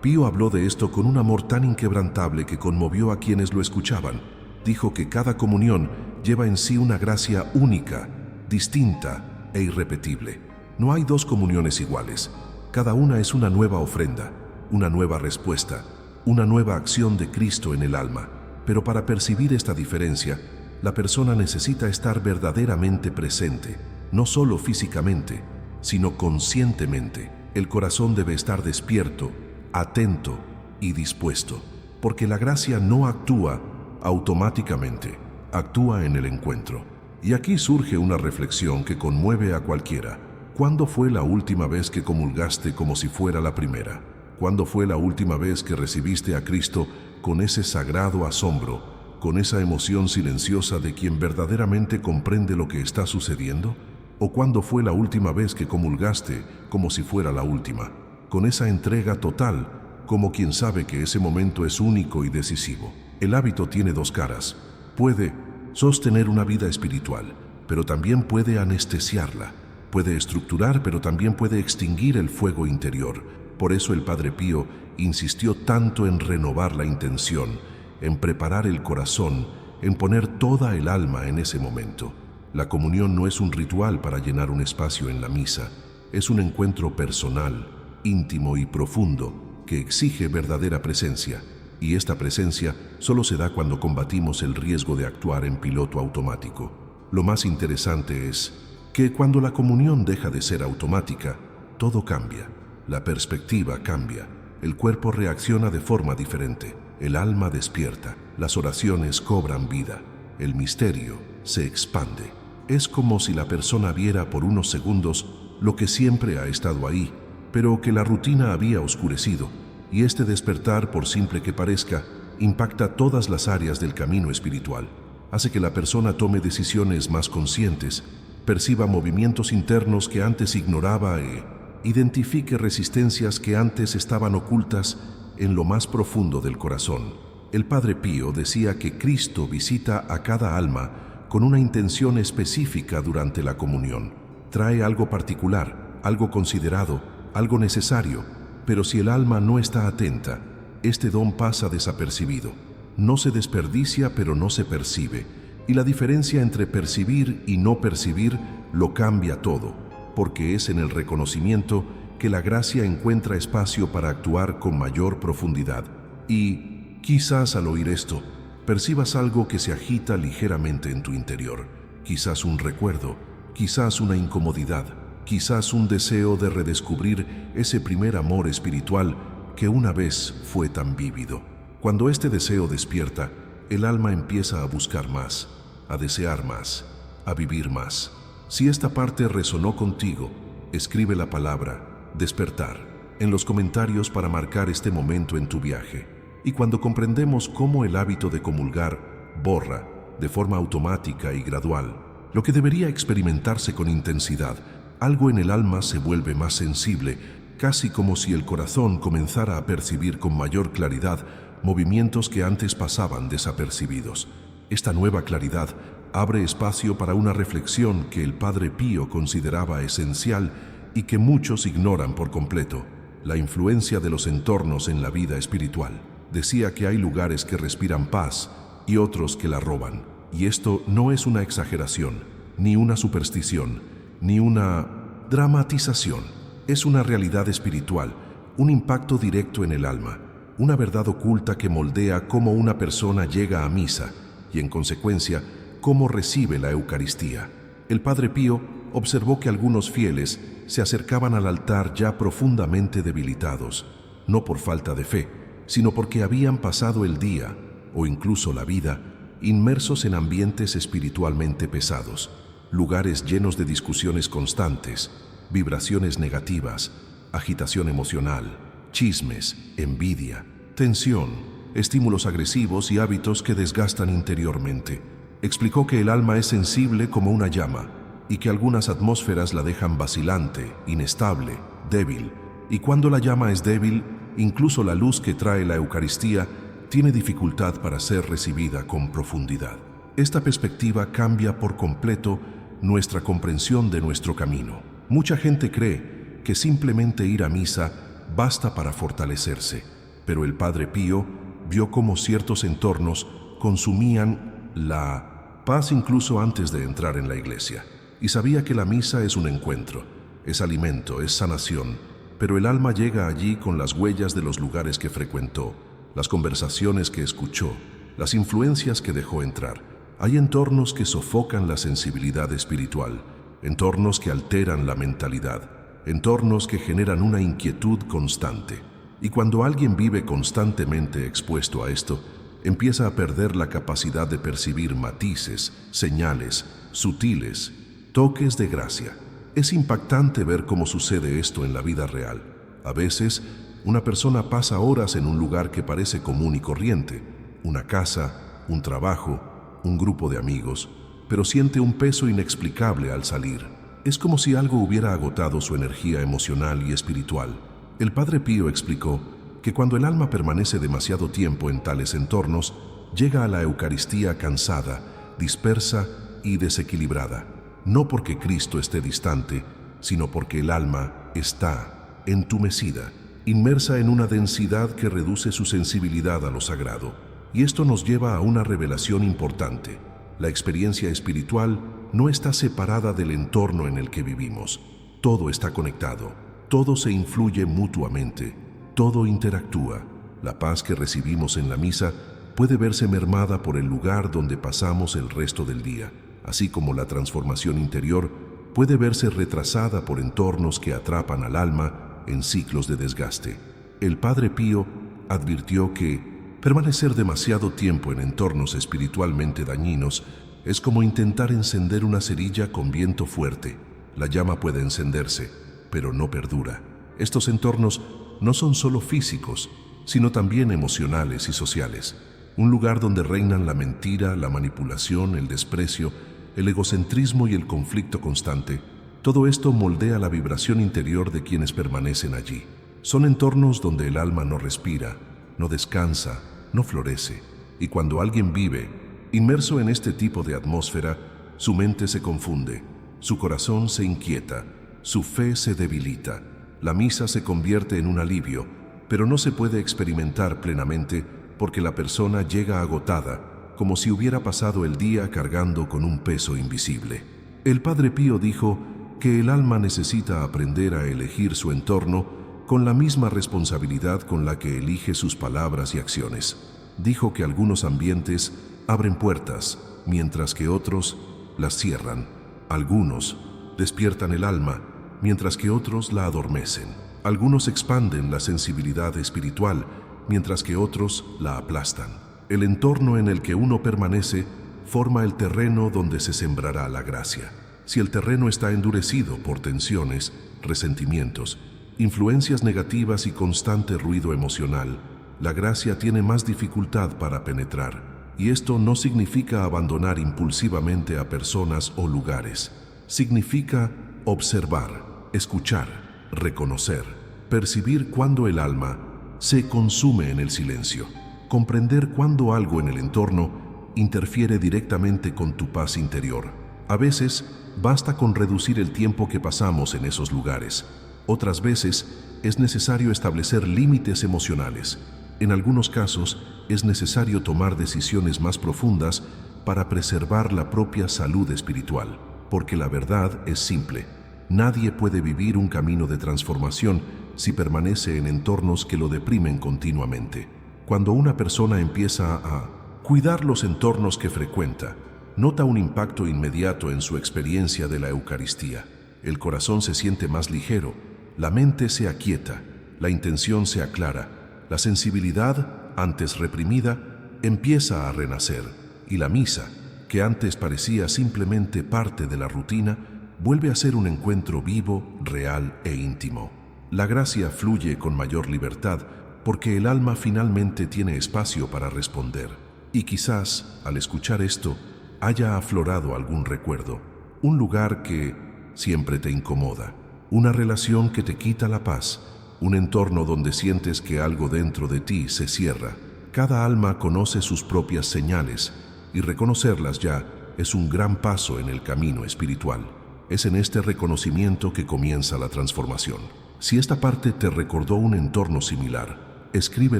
Pío habló de esto con un amor tan inquebrantable que conmovió a quienes lo escuchaban. Dijo que cada comunión lleva en sí una gracia única, distinta e irrepetible. No hay dos comuniones iguales. Cada una es una nueva ofrenda, una nueva respuesta, una nueva acción de Cristo en el alma. Pero para percibir esta diferencia, la persona necesita estar verdaderamente presente, no solo físicamente, sino conscientemente. El corazón debe estar despierto, atento y dispuesto, porque la gracia no actúa automáticamente, actúa en el encuentro. Y aquí surge una reflexión que conmueve a cualquiera. ¿Cuándo fue la última vez que comulgaste como si fuera la primera? ¿Cuándo fue la última vez que recibiste a Cristo con ese sagrado asombro, con esa emoción silenciosa de quien verdaderamente comprende lo que está sucediendo? ¿O cuándo fue la última vez que comulgaste como si fuera la última, con esa entrega total, como quien sabe que ese momento es único y decisivo? El hábito tiene dos caras. Puede sostener una vida espiritual, pero también puede anestesiarla. Puede estructurar, pero también puede extinguir el fuego interior. Por eso el Padre Pío insistió tanto en renovar la intención, en preparar el corazón, en poner toda el alma en ese momento. La comunión no es un ritual para llenar un espacio en la misa, es un encuentro personal, íntimo y profundo que exige verdadera presencia, y esta presencia solo se da cuando combatimos el riesgo de actuar en piloto automático. Lo más interesante es que cuando la comunión deja de ser automática, todo cambia, la perspectiva cambia, el cuerpo reacciona de forma diferente, el alma despierta, las oraciones cobran vida, el misterio se expande. Es como si la persona viera por unos segundos lo que siempre ha estado ahí, pero que la rutina había oscurecido, y este despertar, por simple que parezca, impacta todas las áreas del camino espiritual. Hace que la persona tome decisiones más conscientes, perciba movimientos internos que antes ignoraba e identifique resistencias que antes estaban ocultas en lo más profundo del corazón. El Padre Pío decía que Cristo visita a cada alma con una intención específica durante la comunión. Trae algo particular, algo considerado, algo necesario, pero si el alma no está atenta, este don pasa desapercibido. No se desperdicia, pero no se percibe. Y la diferencia entre percibir y no percibir lo cambia todo, porque es en el reconocimiento que la gracia encuentra espacio para actuar con mayor profundidad. Y quizás al oír esto, percibas algo que se agita ligeramente en tu interior, quizás un recuerdo, quizás una incomodidad, quizás un deseo de redescubrir ese primer amor espiritual que una vez fue tan vívido. Cuando este deseo despierta, el alma empieza a buscar más, a desear más, a vivir más. Si esta parte resonó contigo, escribe la palabra despertar en los comentarios para marcar este momento en tu viaje. Y cuando comprendemos cómo el hábito de comulgar borra, de forma automática y gradual, lo que debería experimentarse con intensidad, algo en el alma se vuelve más sensible, casi como si el corazón comenzara a percibir con mayor claridad movimientos que antes pasaban desapercibidos. Esta nueva claridad abre espacio para una reflexión que el Padre Pío consideraba esencial y que muchos ignoran por completo: la influencia de los entornos en la vida espiritual. Decía que hay lugares que respiran paz y otros que la roban. Y esto no es una exageración, ni una superstición, ni una dramatización. Es una realidad espiritual, un impacto directo en el alma, una verdad oculta que moldea cómo una persona llega a misa y, en consecuencia, cómo recibe la Eucaristía. El Padre Pío observó que algunos fieles se acercaban al altar ya profundamente debilitados, no por falta de fe, sino porque habían pasado el día o incluso la vida, inmersos en ambientes espiritualmente pesados, lugares llenos de discusiones constantes, vibraciones negativas, agitación emocional, chismes, envidia, tensión, estímulos agresivos y hábitos que desgastan interiormente. Explicó que el alma es sensible como una llama y que algunas atmósferas la dejan vacilante, inestable, débil. Y cuando la llama es débil, incluso la luz que trae la Eucaristía tiene dificultad para ser recibida con profundidad. Esta perspectiva cambia por completo nuestra comprensión de nuestro camino. Mucha gente cree que simplemente ir a misa basta para fortalecerse, pero el Padre Pío vio cómo ciertos entornos consumían la paz incluso antes de entrar en la iglesia, y sabía que la misa es un encuentro, es alimento, es sanación, pero el alma llega allí con las huellas de los lugares que frecuentó, las conversaciones que escuchó, las influencias que dejó entrar. Hay entornos que sofocan la sensibilidad espiritual, entornos que alteran la mentalidad, entornos que generan una inquietud constante. Y cuando alguien vive constantemente expuesto a esto, empieza a perder la capacidad de percibir matices, señales, sutiles, toques de gracia. Es impactante ver cómo sucede esto en la vida real. A veces, una persona pasa horas en un lugar que parece común y corriente, una casa, un trabajo, un grupo de amigos, pero siente un peso inexplicable al salir. Es como si algo hubiera agotado su energía emocional y espiritual. El Padre Pío explicó que cuando el alma permanece demasiado tiempo en tales entornos, llega a la Eucaristía cansada, dispersa y desequilibrada, no porque Cristo esté distante, sino porque el alma está entumecida, inmersa en una densidad que reduce su sensibilidad a lo sagrado. Y esto nos lleva a una revelación importante. La experiencia espiritual no está separada del entorno en el que vivimos. Todo está conectado, todo se influye mutuamente, todo interactúa. La paz que recibimos en la misa puede verse mermada por el lugar donde pasamos el resto del día, así como la transformación interior puede verse retrasada por entornos que atrapan al alma en ciclos de desgaste. El Padre Pío advirtió que permanecer demasiado tiempo en entornos espiritualmente dañinos es como intentar encender una cerilla con viento fuerte. La llama puede encenderse, pero no perdura. Estos entornos no son solo físicos, sino también emocionales y sociales. Un lugar donde reinan la mentira, la manipulación, el desprecio, el egocentrismo y el conflicto constante. Todo esto moldea la vibración interior de quienes permanecen allí. Son entornos donde el alma no respira, no descansa, no florece. Y cuando alguien vive inmerso en este tipo de atmósfera, su mente se confunde, su corazón se inquieta, su fe se debilita. La misa se convierte en un alivio, pero no se puede experimentar plenamente porque la persona llega agotada, como si hubiera pasado el día cargando con un peso invisible. El Padre Pío dijo que el alma necesita aprender a elegir su entorno con la misma responsabilidad con la que elige sus palabras y acciones. Dijo que algunos ambientes abren puertas, mientras que otros las cierran. Algunos despiertan el alma, mientras que otros la adormecen. Algunos expanden la sensibilidad espiritual, mientras que otros la aplastan. El entorno en el que uno permanece forma el terreno donde se sembrará la gracia. Si el terreno está endurecido por tensiones, resentimientos, influencias negativas y constante ruido emocional, la gracia tiene más dificultad para penetrar. Y esto no significa abandonar impulsivamente a personas o lugares. Significa observar, escuchar, reconocer, percibir cuando el alma se consume en el silencio, comprender cuando algo en el entorno interfiere directamente con tu paz interior. A veces, basta con reducir el tiempo que pasamos en esos lugares. Otras veces, es necesario establecer límites emocionales. En algunos casos, es necesario tomar decisiones más profundas para preservar la propia salud espiritual, porque la verdad es simple. Nadie puede vivir un camino de transformación si permanece en entornos que lo deprimen continuamente. Cuando una persona empieza a cuidar los entornos que frecuenta, nota un impacto inmediato en su experiencia de la Eucaristía. El corazón se siente más ligero, la mente se aquieta, la intención se aclara, la sensibilidad, antes reprimida, empieza a renacer y la misa, que antes parecía simplemente parte de la rutina, vuelve a ser un encuentro vivo, real e íntimo. La gracia fluye con mayor libertad porque el alma finalmente tiene espacio para responder. Y quizás, al escuchar esto, haya aflorado algún recuerdo, un lugar que siempre te incomoda, una relación que te quita la paz, un entorno donde sientes que algo dentro de ti se cierra. Cada alma conoce sus propias señales y reconocerlas ya es un gran paso en el camino espiritual. Es en este reconocimiento que comienza la transformación. Si esta parte te recordó un entorno similar, escribe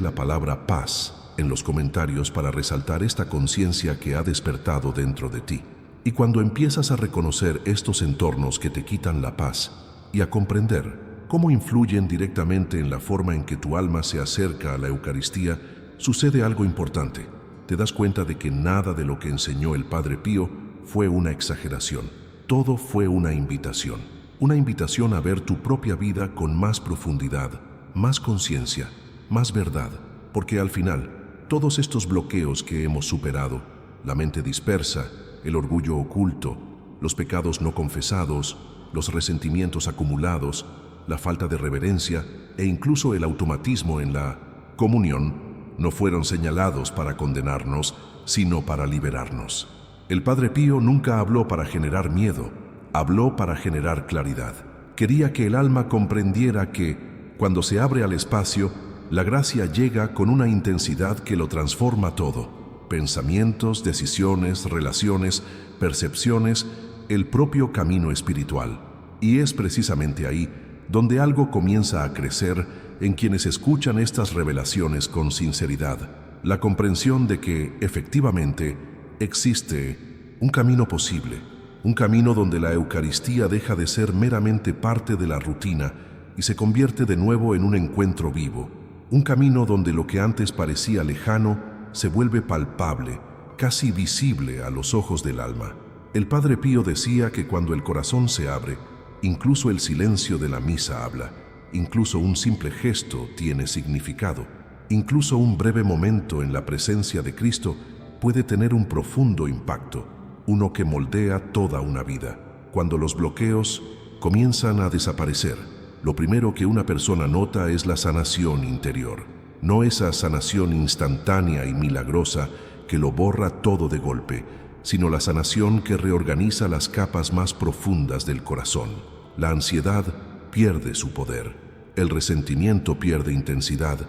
la palabra paz en los comentarios para resaltar esta conciencia que ha despertado dentro de ti. Y cuando empiezas a reconocer estos entornos que te quitan la paz y a comprender cómo influyen directamente en la forma en que tu alma se acerca a la Eucaristía, sucede algo importante. Te das cuenta de que nada de lo que enseñó el Padre Pío fue una exageración. Todo fue una invitación a ver tu propia vida con más profundidad, más conciencia, más verdad, porque al final, todos estos bloqueos que hemos superado, la mente dispersa, el orgullo oculto, los pecados no confesados, los resentimientos acumulados, la falta de reverencia e incluso el automatismo en la comunión, no fueron señalados para condenarnos, sino para liberarnos. El Padre Pío nunca habló para generar miedo, habló para generar claridad. Quería que el alma comprendiera que, cuando se abre al espacio, la gracia llega con una intensidad que lo transforma todo. Pensamientos, decisiones, relaciones, percepciones, el propio camino espiritual. Y es precisamente ahí donde algo comienza a crecer en quienes escuchan estas revelaciones con sinceridad. La comprensión de que, efectivamente, existe un camino posible, un camino donde la Eucaristía deja de ser meramente parte de la rutina y se convierte de nuevo en un encuentro vivo. Un camino donde lo que antes parecía lejano se vuelve palpable, casi visible a los ojos del alma. El Padre Pío decía que cuando el corazón se abre, incluso el silencio de la misa habla, incluso un simple gesto tiene significado, incluso un breve momento en la presencia de Cristo puede tener un profundo impacto, uno que moldea toda una vida. Cuando los bloqueos comienzan a desaparecer, lo primero que una persona nota es la sanación interior, no esa sanación instantánea y milagrosa que lo borra todo de golpe, sino la sanación que reorganiza las capas más profundas del corazón. La ansiedad pierde su poder, el resentimiento pierde intensidad,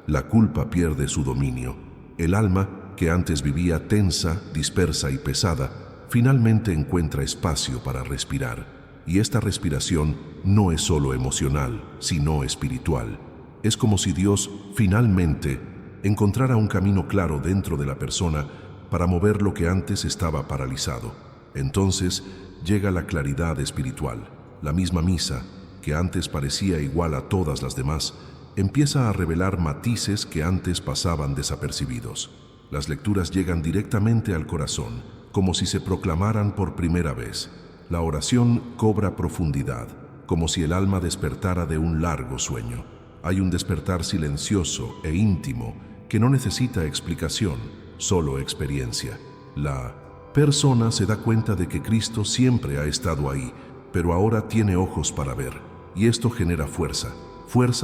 la culpa pierde su dominio. El alma, que antes vivía tensa, dispersa y pesada, finalmente encuentra espacio para respirar. Y esta respiración no es solo emocional, sino espiritual. Es como si Dios finalmente encontrara un camino claro dentro de la persona para mover lo que antes estaba paralizado. Entonces llega la claridad espiritual. La misma misa, que antes parecía igual a todas las demás, empieza a revelar matices que antes pasaban desapercibidos. Las lecturas llegan directamente al corazón, como si se proclamaran por primera vez. La oración cobra profundidad, como si el alma despertara de un largo sueño. Hay un despertar silencioso e íntimo que no necesita explicación, solo experiencia. La persona se da cuenta de que Cristo siempre ha estado ahí, pero ahora tiene ojos para ver, y esto genera fuerza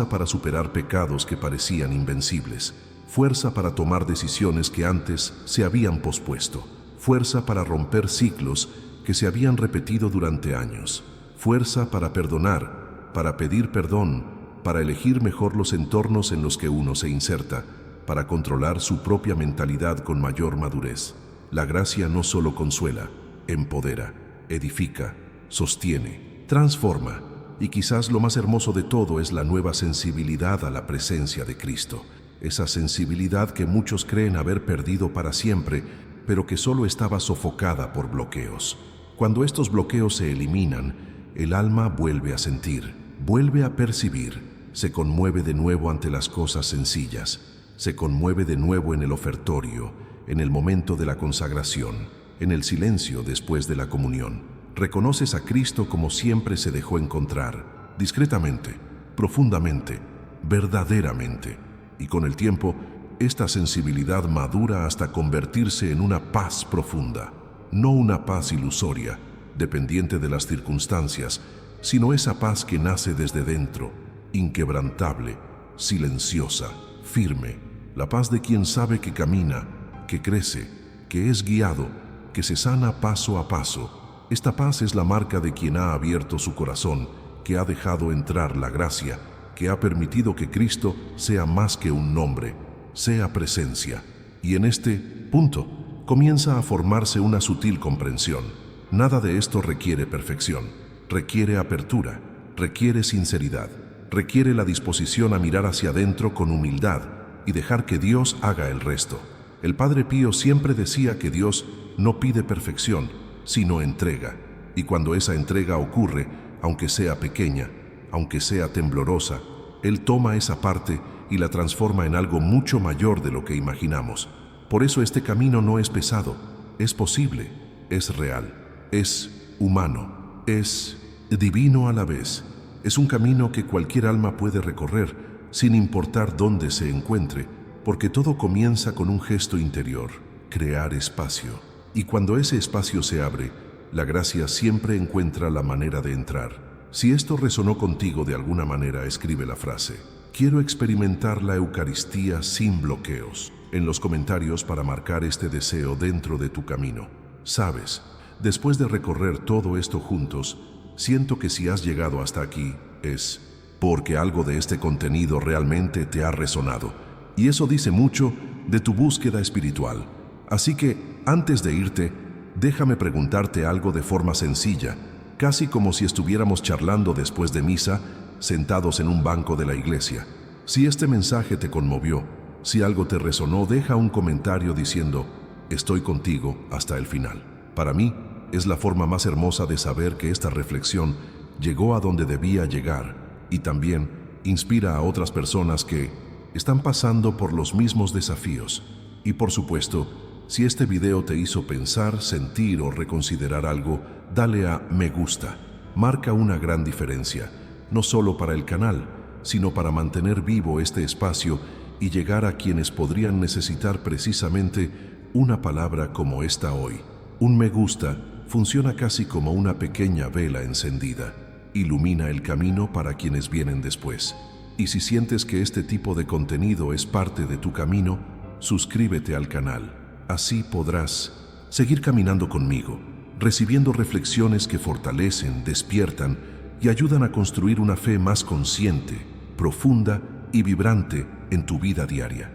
para superar pecados que parecían invencibles, fuerza para tomar decisiones que antes se habían pospuesto, fuerza para romper ciclos que se habían repetido durante años, fuerza para perdonar, para pedir perdón, para elegir mejor los entornos en los que uno se inserta, para controlar su propia mentalidad con mayor madurez. La gracia no solo consuela, empodera, edifica, sostiene, transforma, y quizás lo más hermoso de todo es la nueva sensibilidad a la presencia de Cristo, esa sensibilidad que muchos creen haber perdido para siempre, pero que solo estaba sofocada por bloqueos. Cuando estos bloqueos se eliminan, el alma vuelve a sentir, vuelve a percibir, se conmueve de nuevo ante las cosas sencillas, se conmueve de nuevo en el ofertorio, en el momento de la consagración, en el silencio después de la comunión. Reconoces a Cristo como siempre se dejó encontrar, discretamente, profundamente, verdaderamente, y con el tiempo esta sensibilidad madura hasta convertirse en una paz profunda, no una paz ilusoria, dependiente de las circunstancias, sino esa paz que nace desde dentro, inquebrantable, silenciosa, firme, la paz de quien sabe que camina, que crece, que es guiado, que se sana paso a paso. Esta paz es la marca de quien ha abierto su corazón, que ha dejado entrar la gracia, que ha permitido que Cristo sea más que un nombre, sea presencia. Y en este punto comienza a formarse una sutil comprensión. Nada de esto requiere perfección, requiere apertura, requiere sinceridad, requiere la disposición a mirar hacia adentro con humildad y dejar que Dios haga el resto. El Padre Pío siempre decía que Dios no pide perfección, sino entrega. Y cuando esa entrega ocurre, aunque sea pequeña, aunque sea temblorosa, Él toma esa parte y la transforma en algo mucho mayor de lo que imaginamos. Por eso este camino no es pesado, es posible, es real, es humano, es divino a la vez. Es un camino que cualquier alma puede recorrer, sin importar dónde se encuentre, porque todo comienza con un gesto interior, crear espacio. Y cuando ese espacio se abre, la gracia siempre encuentra la manera de entrar. Si esto resonó contigo de alguna manera, escribe la frase: quiero experimentar la Eucaristía sin bloqueos, en los comentarios para marcar este deseo dentro de tu camino. Sabes, después de recorrer todo esto juntos, siento que si has llegado hasta aquí, es porque algo de este contenido realmente te ha resonado. Y eso dice mucho de tu búsqueda espiritual. Así que, antes de irte, déjame preguntarte algo de forma sencilla, casi como si estuviéramos charlando después de misa, sentados en un banco de la iglesia. Si este mensaje te conmovió, si algo te resonó, deja un comentario diciendo: estoy contigo hasta el final. Para mí, es la forma más hermosa de saber que esta reflexión llegó a donde debía llegar y también inspira a otras personas que están pasando por los mismos desafíos. Y por supuesto, si este video te hizo pensar, sentir o reconsiderar algo, dale a me gusta. Marca una gran diferencia, no solo para el canal, sino para mantener vivo este espacio y llegar a quienes podrían necesitar precisamente una palabra como esta hoy. Un me gusta funciona casi como una pequeña vela encendida. Ilumina el camino para quienes vienen después. Y si sientes que este tipo de contenido es parte de tu camino, suscríbete al canal. Así podrás seguir caminando conmigo, recibiendo reflexiones que fortalecen, despiertan y ayudan a construir una fe más consciente, profunda y vibrante en tu vida diaria.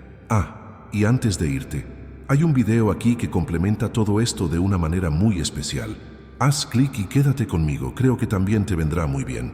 Y antes de irte, hay un video aquí que complementa todo esto de una manera muy especial. Haz clic y quédate conmigo, creo que también te vendrá muy bien.